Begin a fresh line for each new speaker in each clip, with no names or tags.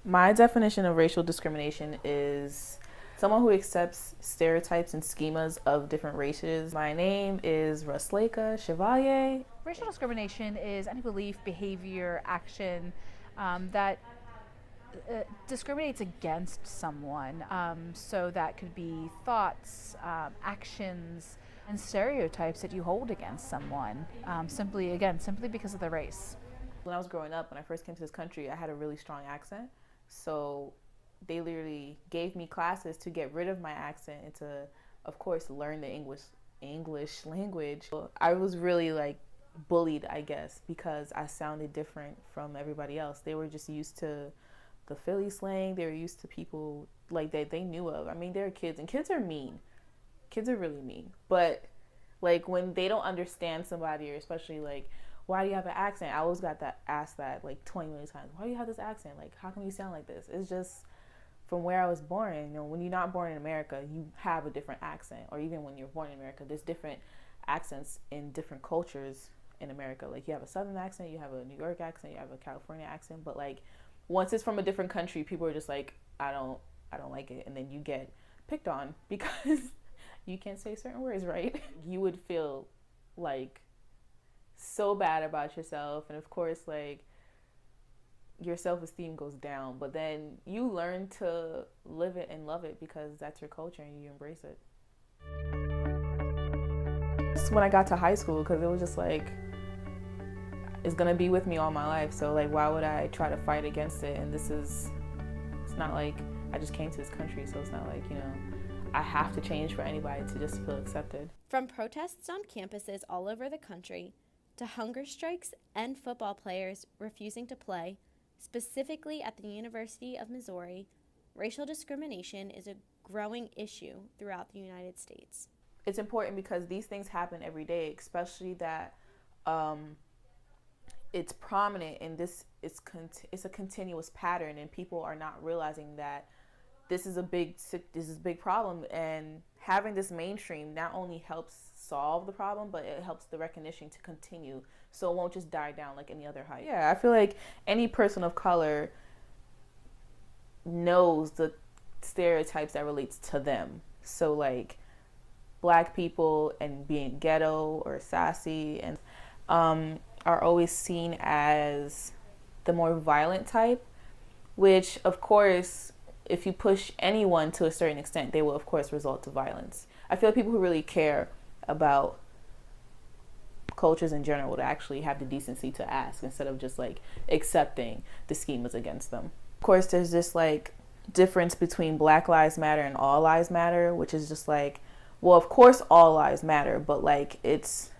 My definition of racial discrimination is someone who accepts stereotypes and schemas of different races. My name is Rusleka Chevalier.
Racial discrimination is any belief, behavior, action that discriminates against someone. So that could be thoughts, actions, and stereotypes that you hold against someone, simply because of their race.
When I was growing up, when I first came to this country, I had a really strong accent. So they literally gave me classes to get rid of my accent and to, of course, learn the English language. I was really like bullied, I guess, because I sounded different from everybody else. They were just used to the Philly slang. They were used to people like that they knew of. I mean, they're kids, and kids are mean. Kids are really mean. But like when they don't understand somebody, or especially like, why do you have an accent? I always got that asked that like 20 million times. Why do you have this accent? Like, how come you sound like this? It's just from where I was born. You know, when you're not born in America, you have a different accent. Or even when you're born in America, there's different accents in different cultures in America. Like you have a Southern accent, you have a New York accent, you have a California accent. But like once it's from a different country, people are just like, I don't like it. And then you get picked on because you can't say certain words right. You would feel like so bad about yourself, and of course like your self-esteem goes down, but then you learn to live it and love it because that's your culture and you embrace it. When I got to high school, because it was just like, it's gonna be with me all my life, so like why would I try to fight against it? And it's not like I just came to this country, so it's not like, you know, I have to change for anybody to just feel accepted.
From protests on campuses all over the country to hunger strikes and football players refusing to play, specifically at the University of Missouri, racial discrimination is a growing issue throughout the United States.
It's important because these things happen every day, especially that it's prominent and it's a continuous pattern, and people are not realizing that this is a big problem, and having this mainstream not only helps solve the problem, but it helps the recognition to continue, so it won't just die down like any other hype. Yeah, I feel like any person of color knows the stereotypes that relates to them. So like black people and being ghetto or sassy and are always seen as the more violent type, which of course if you push anyone to a certain extent, they will of course result to violence. I feel like people who really care about cultures in general would actually have the decency to ask instead of just like accepting the schemas against them. Of course, there's this like difference between Black Lives Matter and All Lives Matter, which is just like, well, of course all lives matter, but like it's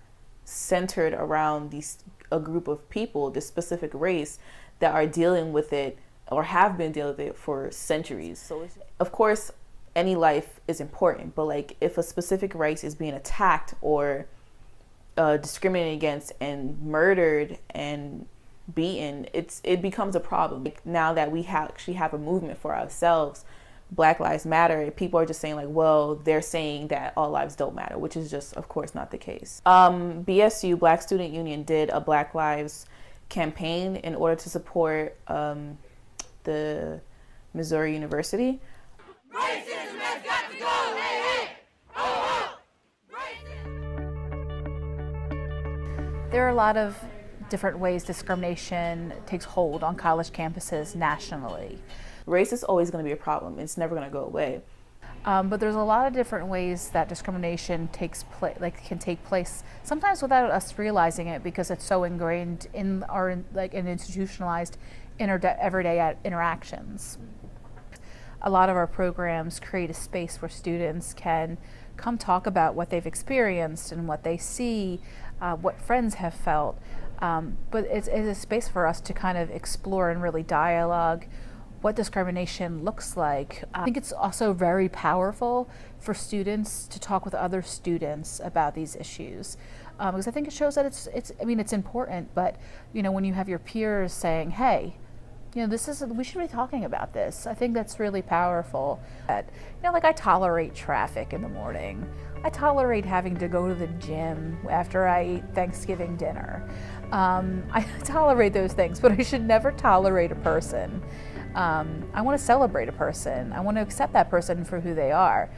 centered around a group of people, this specific race that are dealing with it or have been dealing with it for centuries. So of course any life is important, but like if a specific race is being attacked or discriminated against and murdered and beaten, it becomes a problem. Like now that we actually have a movement for ourselves, Black Lives Matter, people are just saying like, well, they're saying that all lives don't matter, which is just of course not the case. BSU, Black Student Union, did a Black Lives campaign in order to support the Missouri University.
Racism has got to go! Hey, hey! Oh, oh.
There are a lot of different ways discrimination takes hold on college campuses nationally.
Race is always going to be a problem. It's never going to go away.
But there's a lot of different ways that discrimination can take place, sometimes without us realizing it because it's so ingrained in our in institutionalized everyday interactions. A lot of our programs create a space where students can come talk about what they've experienced and what they see, what friends have felt. But it's a space for us to kind of explore and really dialogue what discrimination looks like. I think it's also very powerful for students to talk with other students about these issues, because I think it shows that it's important. But you know, when you have your peers saying, "Hey, you know, we should be talking about this," I think that's really powerful. You know, like I tolerate traffic in the morning. I tolerate having to go to the gym after I eat Thanksgiving dinner. I tolerate those things, but I should never tolerate a person I want to celebrate a person. I want to accept that person for who they are.